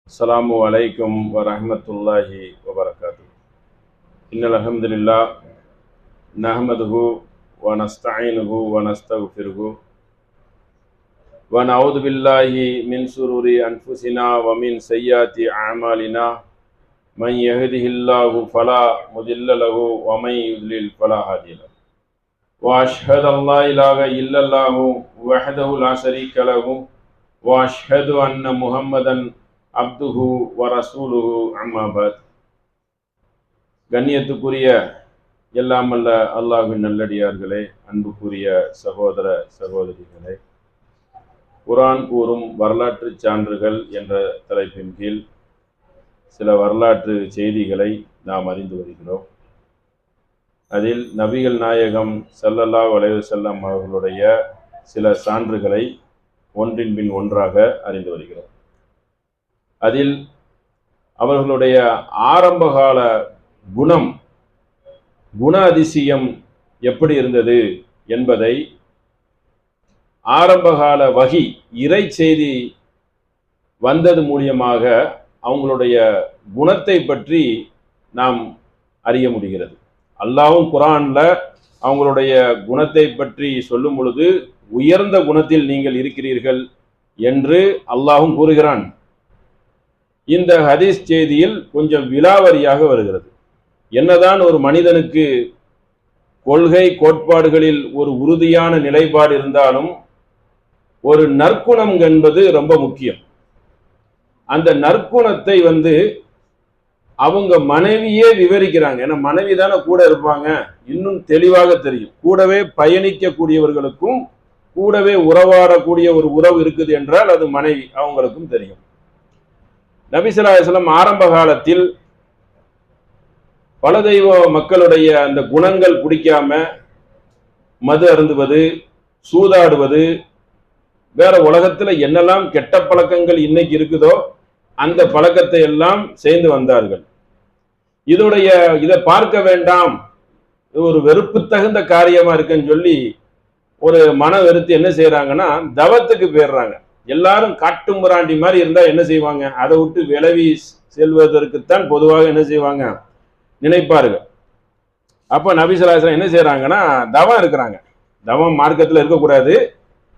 அஸ்ஸலாமு அலைக்கும் வரஹ்மத்துல்லாஹி வபரகாத்துஹு. இன்னல் ஹம்துலில்லாஹ் நஹ்மதுஹு வ நஸ்தஈனுஹு வ நஸ்தக்ஃபிருஹு வ நஊது பில்லாஹி மின் ஷுரூரி அன்ஃபுஸினா வ மின் ஸய்யிஆத்தி அஅமாலினா மன் யஹ்திஹில்லாஹு ஃபலா முதில்ல லஹு வ மன் யுத்லில் ஃபலா ஹாதிய லஹு. வ அஷ்ஹது அல்லா இலாஹ இல்லல்லாஹு வஹ்தஹு லா ஷரீக லஹு வ அஷ்ஹது அன்ன முஹம்மதன் அப்துஹு வ ரசூலுஹு அம்மா பாத். கண்ணியத்துக்குரிய எல்லாம் அல்ல அல்லாஹ்வின் நல்லடியார்களே, அன்புக்குரிய சகோதர சகோதரிகளே, குர்ஆன் கூறும் வரலாற்று சான்றுகள் என்ற தலைப்பின் கீழ் சில வரலாற்று செய்திகளை நாம் அறிந்து வருகிறோம். அதில் நபிகள் நாயகம் ஸல்லல்லாஹு அலைஹி வஸல்லம் அவர்களுடைய சில சான்றுகளை ஒன்றின் பின் ஒன்றாக அறிந்து வருகிறோம். அதில் அவர்களுடைய ஆரம்பகால குண அதிசயம் எப்படி இருந்தது என்பதை ஆரம்பகால வகி இறை செய்தி வந்தது மூலியமாக அவங்களுடைய குணத்தை பற்றி நாம் அறிய முடிகிறது. அல்லாஹ்வும் குர்ஆன்ல அவங்களுடைய குணத்தை பற்றி சொல்லும் பொழுது உயர்ந்த குணத்தில் நீங்கள் இருக்கிறீர்கள் என்று அல்லாஹ்வும் கூறுகிறான். இந்த ஹதீஸ் செய்தியில் கொஞ்சம் விலாவரியாக வருகிறது. என்னதான் ஒரு மனிதனுக்கு கொள்கை கோட்பாடுகளில் ஒரு உறுதியான நிலைப்பாடு இருந்தாலும் ஒரு நற்குணம் என்பது ரொம்ப முக்கியம். அந்த நற்குணத்தை அவங்க மனைவியே விவரிக்கிறாங்க. ஏன்னா மனைவி தானே கூட இருப்பாங்க, இன்னும் தெளிவாக தெரியும். கூடவே பயணிக்கக்கூடியவர்களுக்கும் கூடவே உறவாடக்கூடிய ஒரு உறவு இருக்குது என்றால் அது மனைவி, அவங்களுக்கும் தெரியும். நபி ஸல்லல்லாஹு அலைஹி வஸல்லம் ஆரம்ப காலத்தில் பல தெய்வ மக்களுடைய அந்த குணங்கள் பிடிக்காம மது அருந்துவது, சூதாடுவது, வேற உலகத்துல என்னெல்லாம் கெட்ட பழக்கங்கள் இன்னைக்கு இருக்குதோ அந்த பழக்கத்தை எல்லாம் செய்து வந்தார்கள். இதை பார்க்க வேண்டாம், இது ஒரு வெறுப்பு தகுந்த காரியமா இருக்குன்னு சொல்லி ஒரு மன வெறுத்து என்ன செய்யறாங்கன்னா தவத்துக்கு போயிடுறாங்க. எல்லாரும் காட்டு முராண்டி மாதிரி இருந்தா என்ன செய்வாங்க, அதை விட்டு விலவி செல்வதற்குத்தான் பொதுவாக என்ன செய்வாங்க, நினைப்பார்கள். அப்ப நபி ஸல்லல்லாஹு அலைஹி வஸல்லம் என்ன செய்யறாங்கன்னா தவம் இருக்கிறாங்க. தவம் மார்க்கத்துல இருக்கக்கூடாது.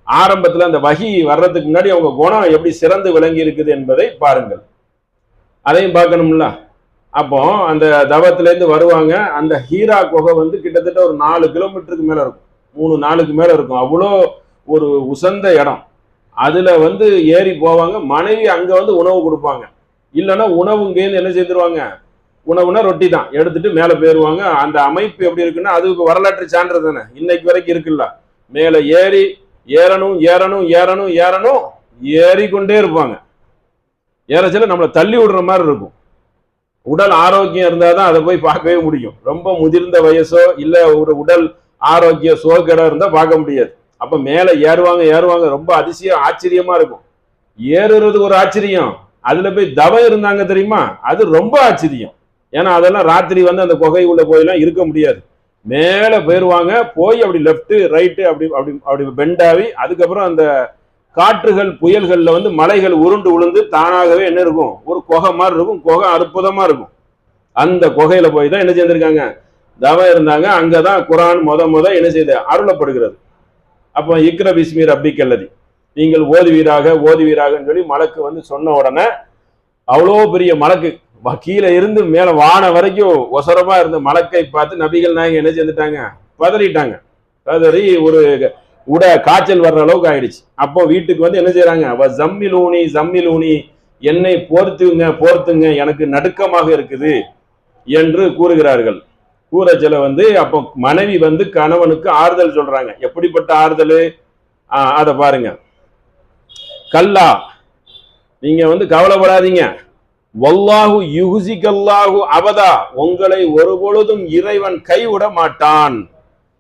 ஆரம்பத்துல அந்த வஹி வர்றதுக்கு முன்னாடி அவங்க குணம் எப்படி சிறந்து விளங்கி இருக்குது என்பதை பாருங்கள், அதையும் பார்க்கணும்ல. அப்போ அந்த தவத்துல இருந்து வருவாங்க. அந்த ஹீரா குகை கிட்டத்தட்ட ஒரு 4 கிலோமீட்டருக்கு மேல இருக்கும், 3-4 மேல இருக்கும். அவ்வளோ ஒரு உசந்த இடம். அதுல ஏறி போவாங்க. மனைவி அங்க உணவு கொடுப்பாங்க. இல்லைன்னா உணவு இங்கேருந்து என்ன செய்திருவாங்க, உணவுனா ரொட்டி தான் எடுத்துட்டு மேல போயிருவாங்க. அந்த அமைப்பு எப்படி இருக்குன்னா அதுக்கு வரலாற்று சான்று தானே, இன்னைக்கு வரைக்கும் இருக்குல்ல. மேல ஏறணும் ஏறணும் ஏறணும் ஏறணும் ஏறிக்கொண்டே இருப்பாங்க. ஏறச்சல நம்மளை தள்ளி விடுற மாதிரி இருக்கும். உடல் ஆரோக்கியம் இருந்தாதான் அதை போய் பார்க்கவே முடியும். ரொம்ப முதிர்ந்த வயசோ இல்ல ஒரு உடல் ஆரோக்கிய சோகேடா இருந்தா பார்க்க முடியாது. அப்ப மேல ஏறுவாங்க. ரொம்ப அதிசயம், ஆச்சரியமா இருக்கும். ஏறுறது ஒரு ஆச்சரியம், அதுல போய் தவம் இருந்தாங்க தெரியுமா, அது ரொம்ப ஆச்சரியம். ஏன்னா அதெல்லாம் ராத்திரி அந்த குகை உள்ள போயெல்லாம் இருக்க முடியாது. மேல போயிருவாங்க. போய் அப்படி லெப்ட் ரைட்டு அப்படி அப்படி அப்படி பெண்டாவி, அதுக்கப்புறம் அந்த காற்றுகள் புயல்கள்ல மலைகள் உருண்டு உளுந்து தானாகவே என்ன இருக்கும், ஒரு குகை மாதிரி இருக்கும். குகை அற்புதமா இருக்கும். அந்த குகையில போய் தான் என்ன செய்திருக்காங்க, தவம் இருந்தாங்க. அங்கதான் குர்ஆன் முத என்ன செய்து அருளப்படுகிறது. அப்போ இக்ர பிஸ்மி ரப்பிக்கல்லதி, நீங்கள் ஓதுவீராகன்னு சொல்லி மலக்கு சொன்ன உடனே அவ்வளோ பெரிய மலக்கு கீழே இருந்து மேல வான வரைக்கும் ஒசரமா இருந்த மலக்கை பார்த்து நபிகள் நாயகம் என்ன செஞ்சுட்டாங்க, பதறிட்டாங்க. பதறி ஒரு காய்ச்சல் வர்ற அளவுக்கு ஆயிடுச்சு. அப்போ வீட்டுக்கு என்ன செய்யறாங்க, ஜம்மிலூனி என்னை போர்த்துங்க எனக்கு நடுக்கமாக இருக்குது என்று கூறுகிறார்கள். கூறச்சல அப்போ மனைவி கணவனுக்கு ஆறுதல் சொல்றாங்க. எப்படிப்பட்ட ஆறுதல், அதை பாருங்க. கல்லா, நீங்க கவலைப்படாதீங்க. வல்லாஹு யுஹ்ஸிகல்லாஹு அபதா, உங்களை ஒருபொழுதும் இறைவன் கைவிட மாட்டான்.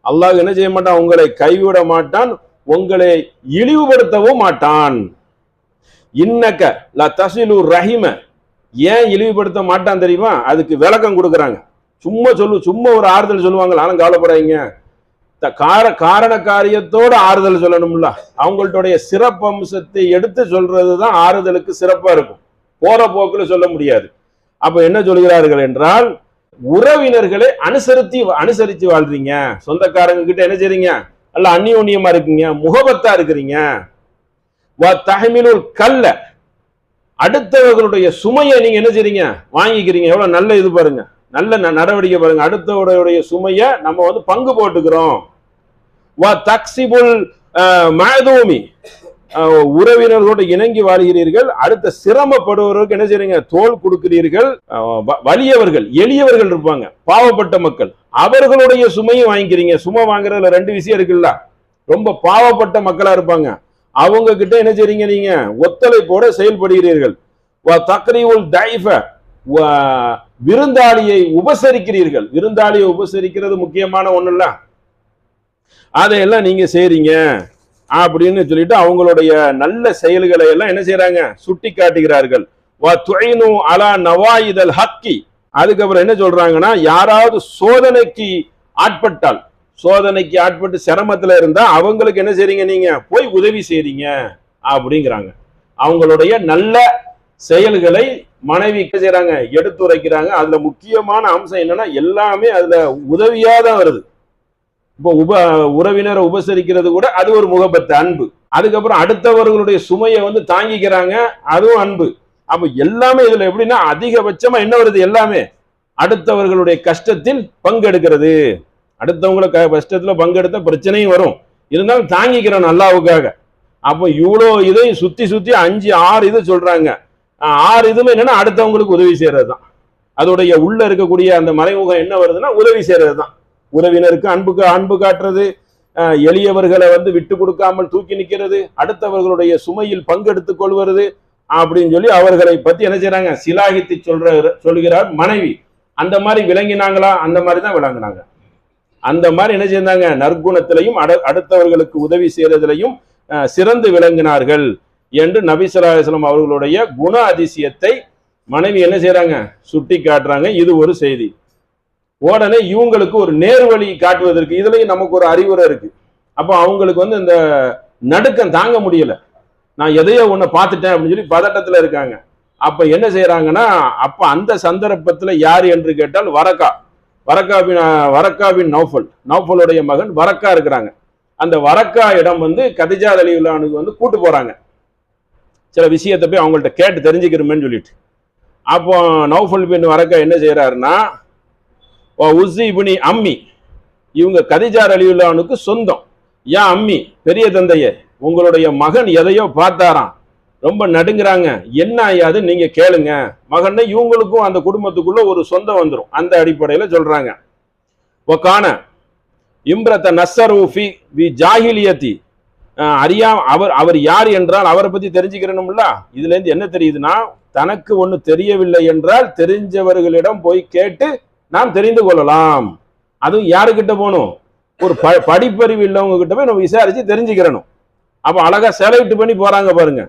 அல்லாஹ் என்ன செய்ய மாட்டான், உங்களை கைவிட மாட்டான், உங்களை இழிவுபடுத்தவும் மாட்டான். இன்னக லா தஸிலு ரஹிம, ஏன் இழிவுபடுத்த மாட்டான் தெரியுமா, அதுக்கு விளக்கம் கொடுக்குறாங்க. சும்மா ஒரு ஆறுதல் சொல்லுவாங்க. ஆனா கவலைப்படாதீங்க, காரண காரியத்தோட ஆறுதல் சொல்லணும்ல. அவங்களுடைய சிறப்பம்சத்தை எடுத்து சொல்றதுதான் ஆறுதலுக்கு சிறப்பா இருக்கும். போற போக்குல சொல்ல முடியாது. அப்ப என்ன சொல்கிறார்கள் என்றால், உறவினர்களை அனுசரிச்சு வாழ்றீங்க, சொந்தக்காரங்க கிட்ட என்ன செய்றீங்க, அல்ல அந்நியோன்யமா இருக்கீங்க, முகபத்தா இருக்கிறீங்க. கல்ல அடுத்தவர்களுடைய சுமையை நீங்க என்ன செய்றீங்க, வாங்கிக்கிறீங்க. எவ்வளவு நல்ல இது பாருங்க, நல்ல நடவடிக்கை பாருங்க. அடுத்தவருடைய சுமையை நம்ம வந்து பங்கு போட்டுக்கிறோம். உறவினர்களோடு இணங்கி வாழ்கிறீர்கள். அடுத்த சிரமப்படுவர்களுக்கு என்ன செய்றீங்க, தோல் கொடுக்கிறீர்கள். வலியவர்கள் எளியவர்கள் இருப்பாங்க, பாவப்பட்ட மக்கள், அவர்களுடைய சுமையும் வாங்கிக்கிறீங்க. சுமை வாங்குறதுல ரெண்டு விஷயம் இருக்குல்ல. ரொம்ப பாவப்பட்ட மக்களா இருப்பாங்க, அவங்க கிட்ட என்ன செய்றீங்க, நீங்க ஒத்துழைப்போட செயல்படுகிறீர்கள். விருந்தாளியை உபசரிக்கிறீர்கள். விருந்தாளியை உபசரிக்கிறது முக்கியமான ஒண்ணு இல்ல, அதையெல்லாம் நீங்க செய்றீங்க அப்படின்னு சொல்லிட்டு அவங்களுடைய நல்ல செயல்களை எல்லாம் என்ன செய்யறாங்க, சுட்டி காட்டுகிறார்கள். அதுக்கப்புறம் என்ன சொல்றாங்கன்னா, யாராவது சோதனைக்கு ஆட்பட்டு சிரமத்துல இருந்தா அவங்களுக்கு என்ன செய்றீங்க, நீங்க போய் உதவி செய்றீங்க அப்படிங்கிறாங்க. அவங்களுடைய நல்ல செயல்களை மனைவி செய்யறாங்க, எடுத்துரைக்கிறாங்க. அதுல முக்கியமான அம்சம் என்னன்னா, எல்லாமே அதுல உதவியாதான் வருது. இப்போ உறவினரை உபசரிக்கிறது கூட அது ஒரு முகபத்து, அன்பு. அதுக்கப்புறம் அடுத்தவர்களுடைய சுமையை வந்து தாங்கிக்கிறாங்க, அதுவும் அன்பு. அப்ப எல்லாமே இதுல எப்படின்னா, அதிகபட்சமா என்ன வருது, எல்லாமே அடுத்தவர்களுடைய கஷ்டத்தில் பங்கெடுக்கிறது. அடுத்தவங்களை கஷ்டத்துல பங்கெடுத்த பிரச்சனையும் வரும், இருந்தாலும் தாங்கிக்கிறோம் அல்லாஹ்வுக்காக. அப்போ இவ்வளோ இதையும் சுத்தி 5 6 இது சொல்றாங்க. 6 இதுமே என்னன்னா அடுத்தவங்களுக்கு உதவி செய்யறது தான். அதோடைய உள்ள இருக்கக்கூடிய அந்த மறைமுகம் என்ன வருதுன்னா, உதவி செய்யறது தான். உறவினருக்கு அன்பு காட்டுறது, எளியவர்களை வந்து விட்டு கொடுக்காமல் தூக்கி நிற்கிறது, அடுத்தவர்களுடைய சுமையில் பங்கெடுத்துக் கொள்வது அப்படின்னு சொல்லி அவர்களை பத்தி என்ன செய்யறாங்க, சிலாகித்து சொல்கிறார் மனைவி. அந்த மாதிரி விளங்கினாங்களா, அந்த மாதிரி தான் விளங்கினாங்க. அந்த மாதிரி என்ன செய்தாங்க, நற்குணத்திலையும் அடுத்தவர்களுக்கு உதவி செய்யறதிலையும் சிறந்து விளங்கினார்கள் என்று நபி ஸல்லல்லாஹு அலைஹி வஸல்லம் அவர்களுடைய குண அதிசயத்தை மனைவி என்ன செய்யறாங்க, சுட்டி காட்டுறாங்க. இது ஒரு செய்தி. உடனே இவங்களுக்கு ஒரு நேர்வழி காட்டுவதற்கு இதுலயும் நமக்கு ஒரு அறிவுரை இருக்கு. அப்போ அவங்களுக்கு வந்து இந்த நடுக்கம் தாங்க முடியல, நான் எதையோ ஒண்ணு பார்த்துட்டேன் அப்படின்னு சொல்லி பதட்டத்துல இருக்காங்க. அப்ப என்ன செய்யறாங்கன்னா, அப்ப அந்த சந்தர்ப்பத்துல யார் என்று கேட்டால் வரக்கா பின் நௌஃபலுடைய மகன் வரக்கா இருக்கிறாங்க. அந்த வரக்கா இடம் வந்து கதிஜா ரலியல்லாஹு அன்ஹா வந்து கூட்டு போறாங்க, சில விஷயத்தை போய் அவங்கள்ட்ட கேட்டு தெரிஞ்சுக்கிறோமேன்னு சொல்லிட்டு. அப்போ நௌஃபல் பின் வரக்கா என்ன செய்யறாருன்னா, அம்மி, இவங்க கதிஜா ரலியல்லாஹு அன்ஹாவுக்கு சொந்தம். யா அம்மி, பெரிய தந்தையே, உங்களுடைய மகன் எதையோ பார்த்தாராம், ரொம்ப நடுங்குறாங்க, என்ன ஆயாது நீங்க கேளுங்க. மகன் இவங்களுக்கும் அந்த குடும்பத்துக்குள்ள ஒரு சொந்தம் வந்துடும். அந்த அடிப்படையில சொல்றாங்க. ஒகான இம்ரத்த நஸ்ஸரு ஃபி ஜாஹிலியத்தி, அவர் யார் என்றால் அவரை பத்தி தெரிஞ்சுக்கிறணும்ல. இதுல இருந்து என்ன தெரியுதுன்னா, தனக்கு ஒண்ணு தெரியவில்லை என்றால் தெரிஞ்சவர்களிடம் போய் கேட்டு நாம் தெரிந்து கொள்ளலாம். அதுவும் யாருக்கிட்ட போகணும், ஒரு படிப்பறிவு இல்லவங்க கிட்ட போய் நம்ம விசாரிச்சு தெரிஞ்சுக்கிறணும். அப்ப அழகா செலக்ட் பண்ணி போறாங்க பாருங்க.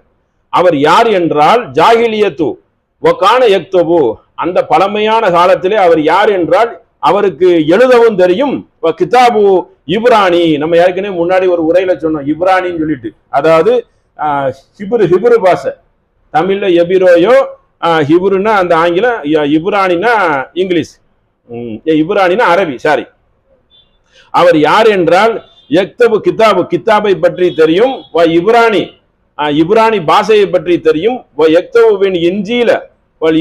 அவர் யார் என்றால் ஜாஹிலியத்து ஒகான யக்துபு, அந்த பழமையான காலத்திலே அவர் யார் என்றால் அவருக்கு எழுதவும் தெரியும். கிதாபு இப்ரானி, நம்ம ஏற்கனவே முன்னாடி ஒரு உரையில சொன்னோம் இப்ரானின்னு சொல்லிட்டு, அதாவது ஹிப்ரு பாஷை. தமிழ்ல எபிரோயோ, ஹிப்ருன்னா அந்த ஆங்கிலம், இப்ரானினா இங்கிலீஷ், இப்ரானினா அரபி, சாரி. அவர் யார் என்றால் யக்தபு கிதாபை பற்றி தெரியும், இப்ரானி பாஷையை பற்றி தெரியும். யக்தபுவின் இன்ஜீல வல்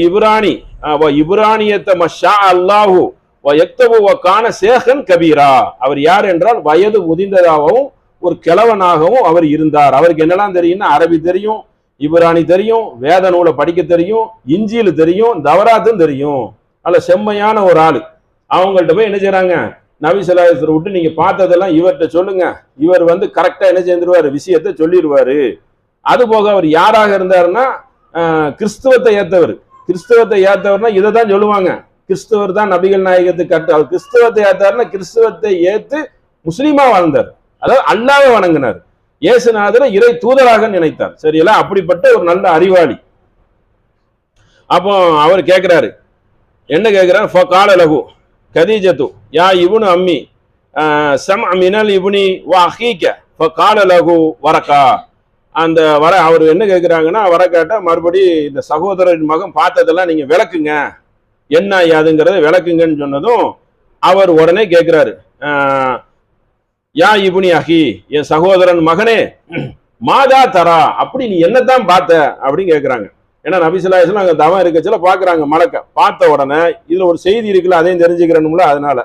இப்ரானியத்த மஷா அல்லாஹு யக்தபு வகான சேகன் கபீரா, அவர் யார் என்றால் வயது முதிர்ந்ததாகவும் ஒரு கிழவனாகவும் அவர் இருந்தார். அவருக்கு என்னெல்லாம் தெரியும்னா, அரபி தெரியும், இப்ரானி தெரியும், வேத நூலை படிக்க தெரியும், இன்ஜீல் தெரியும், தவராத்தும் தெரியும். அல்ல செம்மையான ஒரு ஆளு. அவங்கள்ட்ட போய் என்ன செய்யறாங்க, நபி ஸல்லல்லாஹு அலைஹி வஸல்லம் விட்டு நீங்க பார்த்ததெல்லாம் இவர்கிட்ட சொல்லுங்க, இவர் வந்து கரெக்டா என்ன செஞ்சிருவாரு, விஷயத்தை சொல்லிடுவாரு. அது போக அவர் யாராக இருந்தாருன்னா கிறிஸ்துவத்தை ஏத்தவர்னா இதை தான் சொல்லுவாங்க, கிறிஸ்துவர் தான் நபிகள் நாயகத்துக்கு கட்ட. கிறிஸ்துவத்தை ஏத்தாருன்னா கிறிஸ்துவத்தை ஏத்து முஸ்லீமா வாழ்ந்தார், அதாவது அல்லாஹ்வை வணங்கினார், இயேசுநாதரை இறை தூதராக நினைத்தார். சரியா, அப்படிப்பட்ட ஒரு நல்ல அறிவாளி. அப்போ அவர் கேட்கிறாரு, என்ன கேட்கிறார், ஃபகால லஹு கதீஜத்து யா இப்னு அம்மி சம் மினல் இப்னி வ அஹீக ஃபகால லஹு வரகா. அந்த அவர் என்ன கேட்குறாங்கன்னா, வர கேட்டால் மறுபடி இந்த சகோதரன் மகன் பார்த்ததெல்லாம் நீங்க விளக்குங்க, என்ன யாதுங்கிறத விளக்குங்கன்னு சொன்னதும் அவர் உடனே கேட்கிறாரு, யா இப்னி அஹி, என் சகோதரன் மகனே, மாதா தரா, அப்படி நீ என்னத்தான் பார்த்த அப்படின்னு கேட்குறாங்க. ஏன்னா நபி ஸல்லல்லாஹு அலைஹி வஸல்லம் அங்கே தவம் இருக்கச்சுல பார்க்குறாங்க மலக்க. பார்த்த உடனே இதுல ஒரு செய்தி இருக்குல்ல, அதையும் தெரிஞ்சுக்கிறணும்ல, அதனால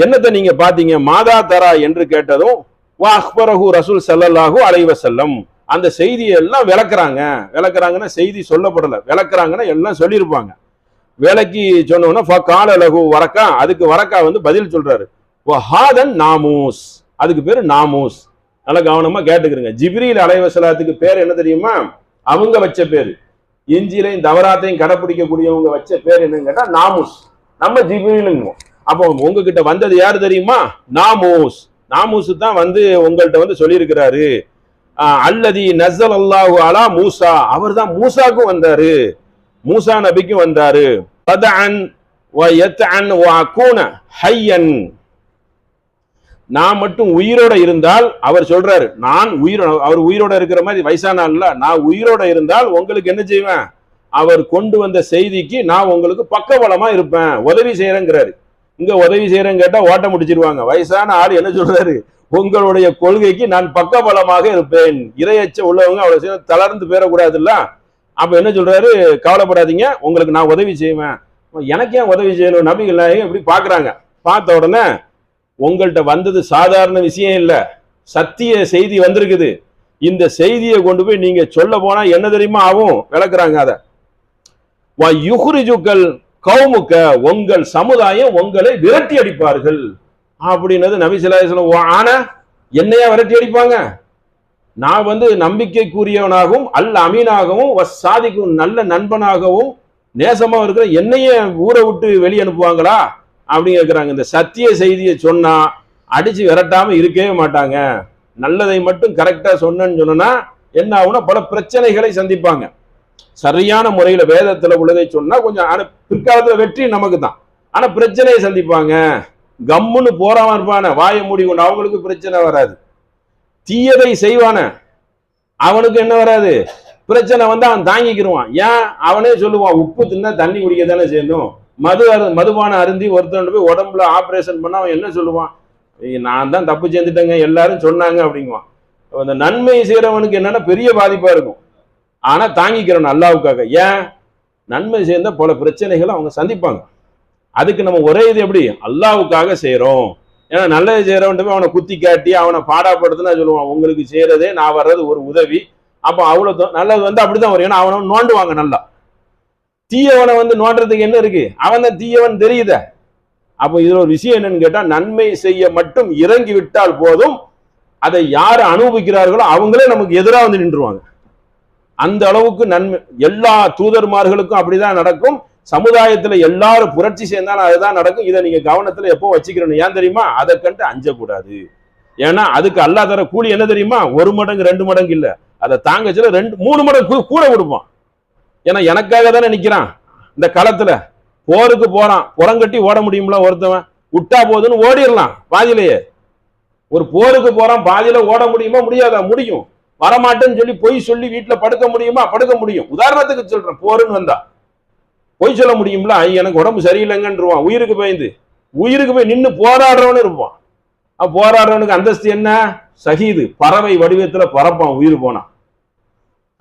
என்னத்தை நீங்க பார்த்தீங்க மாதா தரா என்று கேட்டதும் வா அக்பரஹு ரசூல் ஸல்லல்லாஹு அலைஹி வஸல்லம், அந்த செய்தியை எல்லாம் விளக்குறாங்கன்னா செய்தி சொல்லப்படலை, விளக்குறாங்கன்னா எல்லாம் சொல்லியிருப்பாங்க. விளக்கி சொன்னோன்னா ஃபகால லஹு வரக்கா, அதுக்கு வரக்கா வந்து பதில் சொல்றாரு, வஹாதன் நாமூஸ், அதுக்கு பேரு நாமூஸ். நல்லா கவனமா கேட்டுக்கிறங்க. ஜிப்ரீல் அலைஹிஸ்ஸலாத்துக்கு பேர் என்ன தெரியுமா? அவங்க வச்ச பேரு. இஞ்சிலையும் தவராத்தையும் கடைப்பிடிக்கக்கூடியவங்க வச்ச பேர் என்னன்னு கேட்டா நாமூஸ். நம்ம ஜிப்ரீலுங்க. அப்போ உங்ககிட்ட வந்தது யாரு தெரியுமா? நாமூஸ். நாமூஸ் தான் வந்து உங்கள்கிட்ட வந்து சொல்லியிருக்கிறாரு, அல்லதி நஸல் அல்லாஹு அலா மூசா, அவர் தான் மூசாக்கும் வந்தாரு, மூசா நபிக்கும் வந்தாரு. ததஅன் வ யத்அன் வ அகூன ஹய்யன், நான் மட்டும் உயிரோட இருந்தால், அவர் சொல்றாரு, நான் அவர் உயிரோட இருக்கிற மாதிரி வயசானால, நான் உயிரோட இருந்தால் உங்களுக்கு என்ன செய்வேன்? அவர் கொண்டு வந்த செய்திக்கு நான் உங்களுக்கு பக்கபலமா இருப்பேன், உதவி செய்யறேங்கிறாரு. இங்க உதவி செய்யறேன்னு கேட்டா ஓட்ட முடிச்சிருவாங்க. வயசான ஆள் என்ன சொல்றாரு? உங்களுடைய கொள்கைக்கு நான் பக்கபலமாக இருப்பேன். இரையச்ச உள்ளவங்க அவ்வளவு தளர்ந்து போயிடக்கூடாது இல்ல. அப்ப என்ன சொல்றாரு? கவலைப்படாதீங்க, உங்களுக்கு நான் உதவி செய்வேன். எனக்கு ஏன் உதவி செய்யணும்? நபிகள் நாயகம் இப்படி பாக்குறாங்க. பார்த்த உடனே உங்கள்கிட்ட வந்தது சாதாரண விஷயம் இல்ல, சத்திய செய்தி வந்திருக்குது. இந்த செய்தியை கொண்டு போய் நீங்க சொல்ல போனா என்ன தெரியுமா ஆகும்? விளக்குறாங்க. அத யுஹ்ரிஜுக்கல் கௌமுக்க, உங்கள் சமுதாயம் உங்களை விரட்டி அடிப்பார்கள் அப்படின்னது நபி ஸல்லல்லாஹு அலைஹி வஸல்லம். ஆனா என்னையா விரட்டி அடிப்பாங்க? நான் வந்து நம்பிக்கைக்குரியவனாகவும் அல் அமீனாகவும் சாதிக்கும் நல்ல நண்பனாகவும் நேசமா இருக்கிற என்னையே ஊரை விட்டு வெளியே அனுப்புவாங்களா அப்படின்னு கேட்கிறாங்க. இந்த சத்திய செய்தியை சொன்னா அடிச்சு விரட்டாம இருக்கவே மாட்டாங்க. நல்லதை மட்டும் கரெக்டா சொன்னேன்னு சொன்னா என்ன ஆகும்னா பல பிரச்சனைகளை சந்திப்பாங்க. சரியான முறையில வேதத்துல உள்ளதை சொன்னா கொஞ்சம் பிற்காலத்துல வெற்றி நமக்கு தான், ஆனா பிரச்சனையை சந்திப்பாங்க. கம்முன்னு போறாம இருப்பான, வாயை மூடி கொண்டு, அவங்களுக்கு பிரச்சனை வராது. தீயதை செய்வான, அவனுக்கு என்ன வராது? பிரச்சனை வந்து அவன் தாங்கிக்கிடுவான். ஏன்? அவனே சொல்லுவான், உப்பு தின்னா தண்ணி குடிக்க தானே செய்யணும். மதுபான அருந்தி ஒருத்தன் போய் உடம்புல ஆபரேஷன் பண்ண அவன் என்ன சொல்லுவான்? நான் தான் தப்பு செஞ்சுட்டேங்க, எல்லாரும் சொன்னாங்க அப்படிங்குவான். அந்த நன்மை செய்யறவனுக்கு என்னன்னா பெரிய பாதிப்பா இருக்கும், ஆனா தாங்கிக்கிறவன் அல்லாவுக்காக. ஏன்? நன்மை சேர்ந்த பல பிரச்சனைகளை அவங்க சந்திப்பாங்க. அதுக்கு நம்ம ஒரே இது எப்படி? அல்லாவுக்காக செய்யறோம். ஏன்னா நல்லது செய்யறவன் அவனை குத்தி காட்டி அவனை பாடாப்படுத்துன்னா சொல்லுவான், உங்களுக்கு செய்யறதே நான் வர்றது ஒரு உதவி. அப்போ அவ்வளவு நல்லது வந்து அப்படிதான் வரும். ஏன்னா அவனை நோண்டுவாங்க நல்லா. தீயவனை வந்து நோண்டுறதுக்கு என்ன இருக்கு? அவன் தான் தீயவன் தெரியுத. அப்போ இதுல ஒரு விஷயம் என்னன்னு கேட்டா, நன்மை செய்ய மட்டும் இறங்கி விட்டால் போதும், அதை யாரு அனுபவிக்கிறார்களோ அவங்களே நமக்கு எதிராக வந்து நின்றுவாங்க. அந்த அளவுக்கு நன்மை எல்லா தூதர்மார்களுக்கும் அப்படிதான் நடக்கும். சமுதாயத்துல எல்லாரும் புரட்சி சேர்ந்தாலும் அதுதான் நடக்கும். இதை நீங்க கவனத்துல எப்போ வச்சுக்கிறோம். ஏன் தெரியுமா? அதை கண்டு அஞ்சக்கூடாது. ஏன்னா அதுக்கு அல்லாஹ் தர கூலி என்ன தெரியுமா? 1 மடங்கு 2 மடங்கு இல்ல, அதை தாங்கச்சுல 2-3 மடங்கு கூட கொடுப்பான். ஏன்னா எனக்காக தானே நிக்கிறான். இந்த களத்துல போருக்கு போறான், புறங்கட்டி ஓட முடியும்ல? ஒருத்தவன் விட்டா போதுன்னு ஓடிடலாம் பாதியிலேயே. ஒரு போருக்கு போறான், பாதியில ஓட முடியுமா? முடியாதா? முடியும். வரமாட்டேன்னு சொல்லி பொய் சொல்லி வீட்டுல படுக்க முடியுமா? படுக்க முடியும். உதாரணத்துக்கு சொல்றேன், போருன்னு வந்தா பொய் சொல்ல முடியும்ல? எனக்கு உடம்பு சரியில்லைங்கன்றுவான். உயிருக்கு போய் நின்று போராடுறவனு இருப்பான். போராடுறவனுக்கு அந்தஸ்து என்ன? ஷஹீது, பறவை வடிவத்துல பறப்பான். உயிர் போனா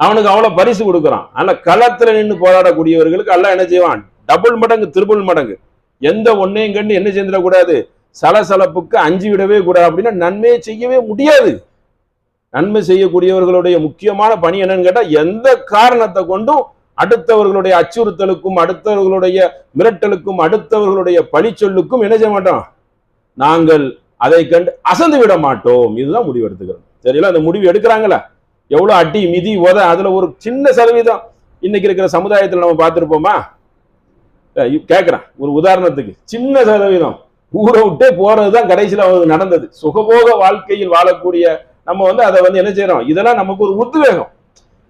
அவனுக்கு அவ்வளவு பரிசு கொடுக்குறான். ஆனா களத்துல நின்று போராடக்கூடியவர்களுக்கு அல்லாஹ் என்ன செய்வான்? டபுள் மடங்கு திரிபுள் மடங்கு. எந்த ஒன்னையும் கண்டு என்ன செஞ்சிடக்கூடாது? சலசலப்புக்கு அஞ்சு விடவே கூடாது. அப்படின்னா நன்மையை செய்யவே முடியாது. நன்மை செய்யக்கூடியவர்களுடைய முக்கியமான பணி என்னன்னு கேட்டா, எந்த காரணத்தை கொண்டும் அடுத்தவர்களுடைய அச்சுறுத்தலுக்கும் அடுத்தவர்களுடைய மிரட்டலுக்கும் அடுத்தவர்களுடைய பழி சொல்லுக்கும் என்ன செய்ய மாட்டோம்? நாங்கள் அதை கண்டு அசந்து விட மாட்டோம். இதுதான் முடிவு எடுத்துக்கிறோம். சரிங்களா? அந்த முடிவு எடுக்கிறாங்களா? எவ்வளவு அடி மிதி உத, அதுல ஒரு சின்ன சதவீதம் இன்னைக்கு இருக்கிற சமுதாயத்தில் நம்ம பார்த்திருப்போமா? கேட்கிறேன் ஒரு உதாரணத்துக்கு, சின்ன சதவீதம் ஊரை விட்டே போறதுதான் கடைசியில் அவங்களுக்கு நடந்தது. சுகபோக வாழ்க்கையில் வாழக்கூடிய நம்ம வந்து அதை வந்து என்ன செய்யறோம்? இதெல்லாம் நமக்கு ஒரு உத்வேகம்.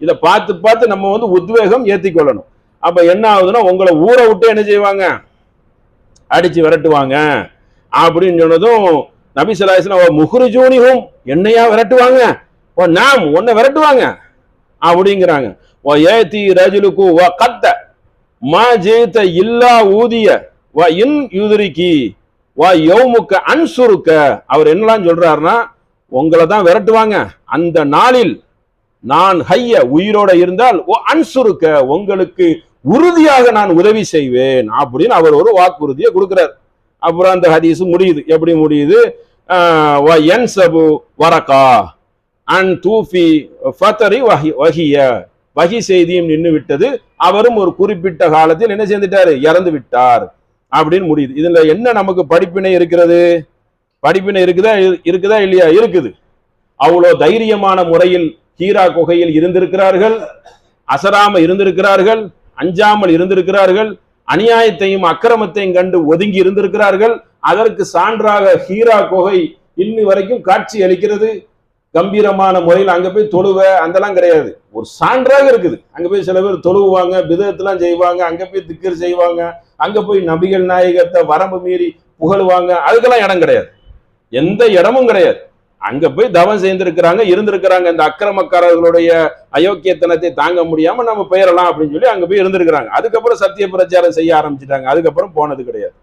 இதை பார்த்து பார்த்து நம்ம வந்து உத்வேகம் ஏற்றிக்கொள்ளணும். அப்ப என்ன ஆகுதுன்னா, உங்களை ஊரை விட்டு என்ன செய்வாங்க? அடிச்சு விரட்டுவாங்க அப்படின்னு சொன்னதும் நபி ஸல்லல்லாஹு அலைஹி வஸல்லம் முஹ்ரிஜூனிஹும், என்னையா விரட்டுவாங்க? நாம் உன்னை விரட்டுவாங்க அப்படிங்கிறாங்க. ஏத்தி ரஜுலுக்கு கத்த மா ஜெயித்த இல்லா ஊதிய வ இன் யுதிரிக்கி வா யௌமுக்க அன்சுருக்க. அவர் என்னலாம் சொல்றாருன்னா, உங்களை தான் விரட்டுவாங்க, அந்த நாளில் நான் ஹைய உயிரோட இருந்தால் ஓ அன்சுருக்க உங்களுக்கு உறுதியாக நான் உதவி செய்வேன் அப்படின்னு அவர் ஒரு வாக்குறுதியை கொடுக்கிறார். அப்புறம் அந்த ஹதீஸ் முடியுது. எப்படி முடியுது? வரகா அன் தூஃபி ஃபதரி வஹிய, வஹி செய்தியும் நின்று விட்டது, அவரும் ஒரு குறிப்பிட்ட காலத்தில் என்ன செய்துட்டாரு, இறந்து விட்டார் அப்படின்னு முடியுது. இதுல என்ன நமக்கு படிப்பினை இருக்கிறது? படிப்பினை இருக்குதா இல்லையா? இருக்குது. அவ்வளோ தைரியமான முறையில் ஹீரா குகையில் இருந்திருக்கிறார்கள், அசராம இருந்திருக்கிறார்கள், அஞ்சாமல் இருந்திருக்கிறார்கள், அநியாயத்தையும் அக்கிரமத்தையும் கண்டு ஒதுங்கி இருந்திருக்கிறார்கள். அதற்கு சான்றாக ஹீரா குகை இன்னி வரைக்கும் காட்சி அளிக்கிறது. கம்பீரமான முறையில் அங்க போய் தொழுவ அதெல்லாம் கிடையாது, ஒரு சான்றாக இருக்குது. அங்க போய் சில பேர் தொழுவாங்க, பிதத்தெல்லாம் செய்வாங்க, அங்க போய் திக்கர் செய்வாங்க, அங்க போய் நபிகள் நாயகத்தை வரம்பு மீறி புகழுவாங்க, அதுக்கெல்லாம் இடம் கிடையாது, எந்த இடமும் கிடையாது. அங்க போய் தவம் செய்திருக்கிறாங்க, இருந்திருக்கிறாங்க. இந்த அக்கிரமக்காரர்களுடைய அயோக்கியத்தனத்தை தாங்க முடியாம நம்ம பெயரலாம் அப்படின்னு சொல்லி அங்க போய் இருந்திருக்கிறாங்க. அதுக்கப்புறம் சத்திய பிரச்சாரம் செய்ய ஆரம்பிச்சுட்டாங்க, அதுக்கப்புறம் போனது கிடையாது.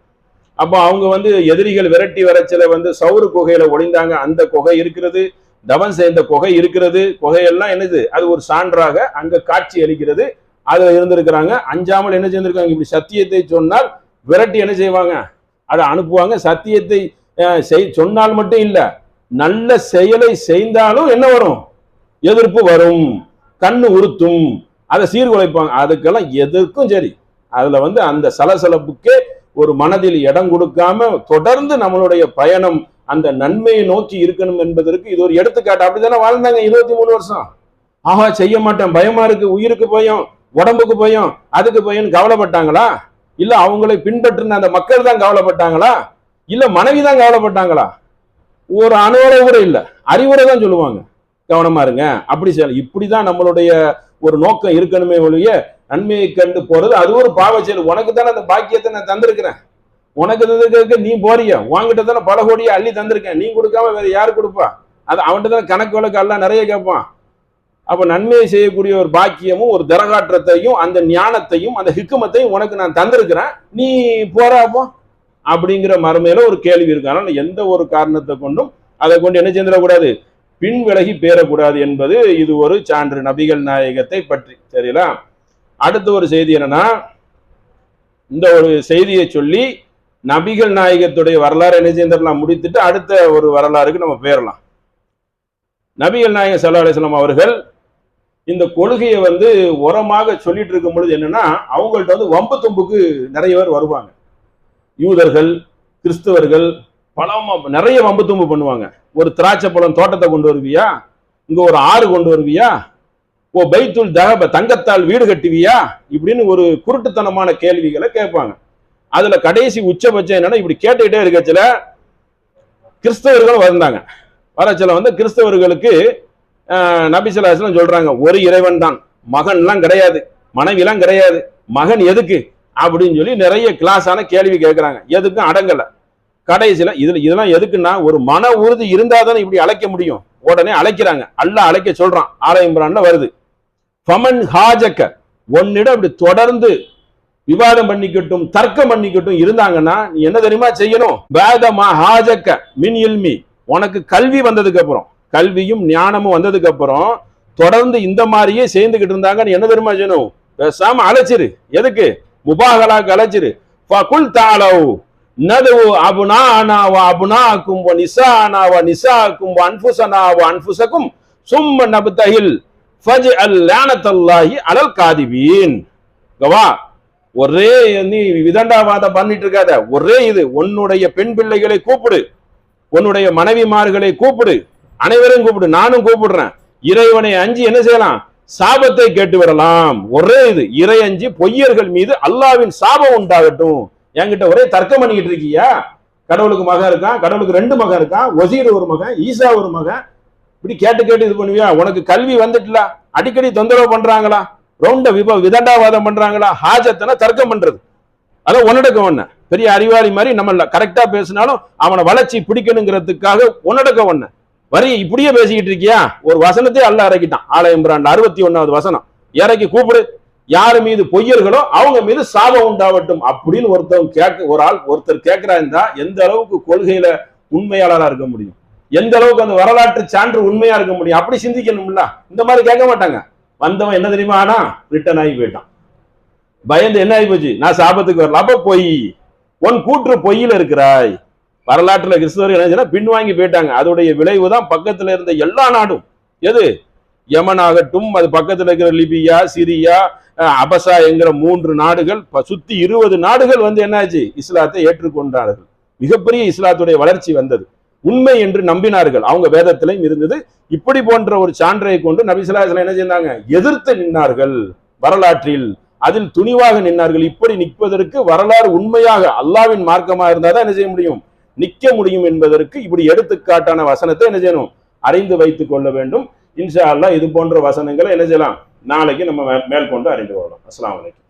அப்போ அவங்க எதிரிகள் விரட்டி வரச்சில சவுறு குகையில ஒளிந்தாங்க, அந்த குகை இருக்கிறது, தவம் செய்த குகை இருக்கிறது. குகையெல்லாம் என்னது, அது ஒரு சான்றாக அங்க காட்சி அளிக்கிறது. அதுல இருந்திருக்கிறாங்க, அஞ்சாமல் என்ன செய்திருக்காங்க. இப்படி சத்தியத்தை சொன்னால் விரட்டி என்ன செய்வாங்க, அதை அனுப்புவாங்க. சத்தியத்தை சொன்னால் மட்டும் இல்ல, நல்ல செயலை செய்தாலும் என்ன வரும், எதிர்ப்பு வரும், கண்ணு உறுத்தும், அதை சீர்குலைப்பாங்க. அதுக்கெல்லாம் எதற்கும் சரி, அதுல அந்த சலசலப்புக்கே ஒரு மனதில் இடம் கொடுக்காம தொடர்ந்து நம்மளுடைய பயணம் அந்த நன்மையை நோக்கி இருக்கணும் என்பதற்கு இது ஒரு எடுத்துக்காட்டு. அப்படித்தானே வாழ்ந்தாங்க 23 வருஷம். ஆஹா செய்ய மாட்டேன், பயமா இருக்கு, உயிருக்கு பயம், உடம்புக்கு பயம், அதுக்கு பயம் கவலைப்பட்டாங்களா? இல்ல அவங்களை பின்பற்றின அந்த மக்கள் தான் கவலைப்பட்டாங்களா? இல்ல மனைவி தான் கவலைப்பட்டாங்களா? ஒரு அணுவரை கூட இல்ல, அறிவுரை தான் சொல்லுவாங்க, கவனமா இருங்க, அப்படி செய்யலாம். இப்படிதான் நம்மளுடைய ஒரு நோக்கம் இருக்கணுமே ஒழிய நன்மையை கண்டு போறது அது ஒரு பாவ செயல். உனக்கு தானே அந்த பாக்கியத்தை நான் தந்திருக்கிறேன், உனக்கு தந்திருக்க நீ போறிய, உன்கிட்ட தானே பல கோடியை அள்ளி தந்திருக்கேன், நீ கொடுக்காம வேற யாரு கொடுப்பா? அது அவன்கிட்ட தானே கணக்கு வழக்கு எல்லாம் நிறைய கேட்பான். அப்ப நன்மையை செய்யக்கூடிய ஒரு பாக்கியமும் ஒரு தரகாற்றத்தையும் அந்த ஞானத்தையும் அந்த ஹிக்குமத்தையும் உனக்கு நான் தந்திருக்கிறேன், நீ போறாப்போ அப்படிங்கிற மறுமையில ஒரு கேள்வி இருக்கு. அதனால எந்த ஒரு காரணத்தை கொண்டும் அதை கொண்டு என்ன செஞ்சிடக்கூடாது, பின் விலகி பேரக்கூடாது என்பது இது ஒரு சான்று நபிகள் நாயகத்தை பற்றி. சரிங்களா? அடுத்த ஒரு செய்தி என்னன்னா, இந்த ஒரு செய்தியை சொல்லி நபிகள் நாயகத்துடைய வரலாறு என்ன செய்யலாம் முடித்துட்டு அடுத்த ஒரு வரலாறுக்கு நம்ம பேரலாம். நபிகள் நாயகம் ஸல்லல்லாஹு அலைஹி வஸல்லம் அவர்கள் இந்த கொள்கையை உரமாக சொல்லிட்டு இருக்கும் பொழுது என்னன்னா, அவங்கள்ட்ட வம்பு தும்புக்கு நிறைய பேர் வருவாங்க. யூதர்கள், கிறிஸ்தவர்கள் நிறைய வம்பு தும்பு பண்ணுவாங்க. ஒரு திராட்சை பழம் தோட்டத்தை கொண்டு வருவியா, இங்க ஒரு ஆறு கொண்டு வருவியா, ஓ பைத்துல் தஹப தங்கத்தால் வீடு கட்டுவியா, இப்படின்னு ஒரு குருட்டுத்தனமான கேள்விகளை கேட்பாங்க. அதுல கடைசி உச்சபட்சம் என்னன்னா, இப்படி கேட்டுக்கிட்டே இருக்கச்சில கிறிஸ்தவர்களும் வந்தாங்க. வரச்சில கிறிஸ்தவர்களுக்கு நபி ஸல்லல்லாஹு அலைஹி வஸல்லம் சொல்றாங்க, ஒரு இறைவன் தான், மகன்லாம் கிடையாது, மனைவிலாம் கிடையாது, மகன் எதுக்கு அப்படின்னு சொல்லி நிறைய கிளாஸான கேள்வி கேட்கிறாங்க. எதுக்கும் அடங்கல. கடைசியில இதெல்லாம் எதுக்குன்னா, ஒரு மன உறுதி இருந்தாதானே இப்படி அழைக்க முடியும். உடனே அழைக்கிறாங்க, அல்லாஹ் அழைக்க சொல்றான். ஆல இம்ரான்ல வருது, ஃபமன் ஹாஜக்க, ஒன்னிடம் இப்படி தொடர்ந்து விவாதம் பண்ணிக்கட்டும் தர்க்கம் பண்ணிக்கட்டும் இருந்தாங்கன்னா நீ என்ன தெரியுமா செய்யணும், வேதமா ஹாஜக்க மின் இல்மி, உனக்கு கல்வி வந்ததுக்கு அப்புறம், கல்வியும் ஞானமும் வந்ததுக்கு அப்புறம் தொடர்ந்து இந்த மாதிரியே சேர்ந்துகிட்டு இருந்தாங்க, நீ என்ன தெரியுமா செய்யணும், பேசாம அழைச்சிரு. எதுக்கு? முபாகலாக்கு அழைச்சிரு. ஃபகுல் தஅலவ் நது அப்னானா வ அப்னாக்கும் வ நிசானா வ நிசாக்கும் வ அன்ஃபுஸனா வ அன்ஃபுஸக்கும் சும்ம நப்தஹில் ஃபஜ்அல் லஅனத்துல்லாஹி அலல் காதிபீன். கவா, ஒரே நீ விதண்டாவாதம் பண்ணிட்டு இருக்காத, ஒரே இது, உன்னுடைய பெண் பிள்ளைகளை கூப்பிடு, உன்னுடைய மனைவிமார்களை கூப்பிடு, அனைவரையும் கூப்பிடு, நானும் கூப்பிடுறேன். இறைவனை அஞ்சி என்ன செய்யலாம், சாபத்தை கேட்டு வரலாம். ஒரே இது, இறை அஞ்சி பொய்யர்கள் மீது அல்லாவின் சாபம் உண்டாகட்டும். என்கிட்ட ஒரே தர்க்கம் பண்ணிக்கிட்டு இருக்கியா, கடவுளுக்கு மகன் இருக்கான், கடவுளுக்கு 2 மகன் இருக்கான், வசீர் ஒரு மகன், ஈசா ஒரு மகன், இப்படி கேட்டு கேட்டு இது பண்ணுவியா? உனக்கு கல்வி வந்துட்டுல, அடிக்கடி தொந்தரவு பண்றாங்களா, ரவுண்ட விதண்டாவாதம் பண்றாங்களா, ஹாஜத்தன தர்க்கம் பண்றது, அதான் உன்னடக்க ஒண்ண பெரிய அறிவாளி மாதிரி நம்ம கரெக்டா பேசினாலும் அவனை வளர்ச்சி பிடிக்கணுங்கிறதுக்காக உன்னடக்க ஒண்ண வரி இப்படியே பேசிக்கிட்டு இருக்கியா? ஒரு வசனத்தை அல்லாஹ் இறக்கிட்டான். ஆல இம்ரான் 61வது வசனம் இறக்கி கூப்பிடு, யாரு மீது பொய்யர்களோ அவங்க மீது சாபம் உண்டாவட்டும் அப்படின்னு ஒருத்தர் கேட்கிறாருந்தா எந்த அளவுக்கு கொள்கையில உண்மையாளரா இருக்க முடியும்? எந்த அளவுக்கு அந்த வரலாற்று சான்று உண்மையா இருக்க முடியும்? அப்படி சிந்திக்கணும்ல. இந்த மாதிரி கேட்க மாட்டாங்க. வந்தவன் என்ன தெரியுமா ஆனா ரிட்டர்ன் ஆகி போயிட்டான். பயந்து என்ன ஆகி போச்சு, நான் சாபத்துக்கு வரல. அப்ப பொய், உன் கூற்று பொய்யில இருக்கிறாய். வரலாற்றுல கிறிஸ்தவர்கள் என்ன பின்வாங்கி போயிட்டாங்க. அதோடைய விளைவுதான் பக்கத்துல இருந்த எல்லா நாடும், எது யமன் ஆகட்டும், அது பக்கத்துல இருக்கிற லிபியா, சிரியா, அபசா என்கிற 3 நாடுகள், சுத்தி 20 நாடுகள் வந்து என்னாச்சு, இஸ்லாத்தை ஏற்றுக்கொண்டார்கள். மிகப்பெரிய இஸ்லாத்துடைய வளர்ச்சி வந்தது. உண்மை என்று நம்பினார்கள். அவங்க வேதத்திலையும் இருந்தது. இப்படி போன்ற ஒரு சான்றை கொண்டு நபி ஸல்லல்லாஹு அலைஹி வஸல்லம் என்ன செஞ்சாங்க, எதிர்த்து நின்றார்கள். வரலாற்றில் அதில் துணிவாக நின்றார்கள். இப்படி நிற்பதற்கு வரலாறு உண்மையாக அல்லாஹ்வின் மார்க்கமாக இருந்தாதான் என்ன செய்ய முடியும், நிக்க முடியும் என்பதற்கு இப்படி எடுத்துக்காட்டான வசனத்தை என்ன செய்யணும், அறிந்து வைத்துக் கொள்ள வேண்டும். இன்ஷா அல்லாஹ் இது போன்ற வசனங்களை என்ன செய்யலாம், நாளைக்கு நம்ம மேற்கொண்டு அறிந்து கொள்ளலாம். அஸ்ஸலாமு அலைக்கும்.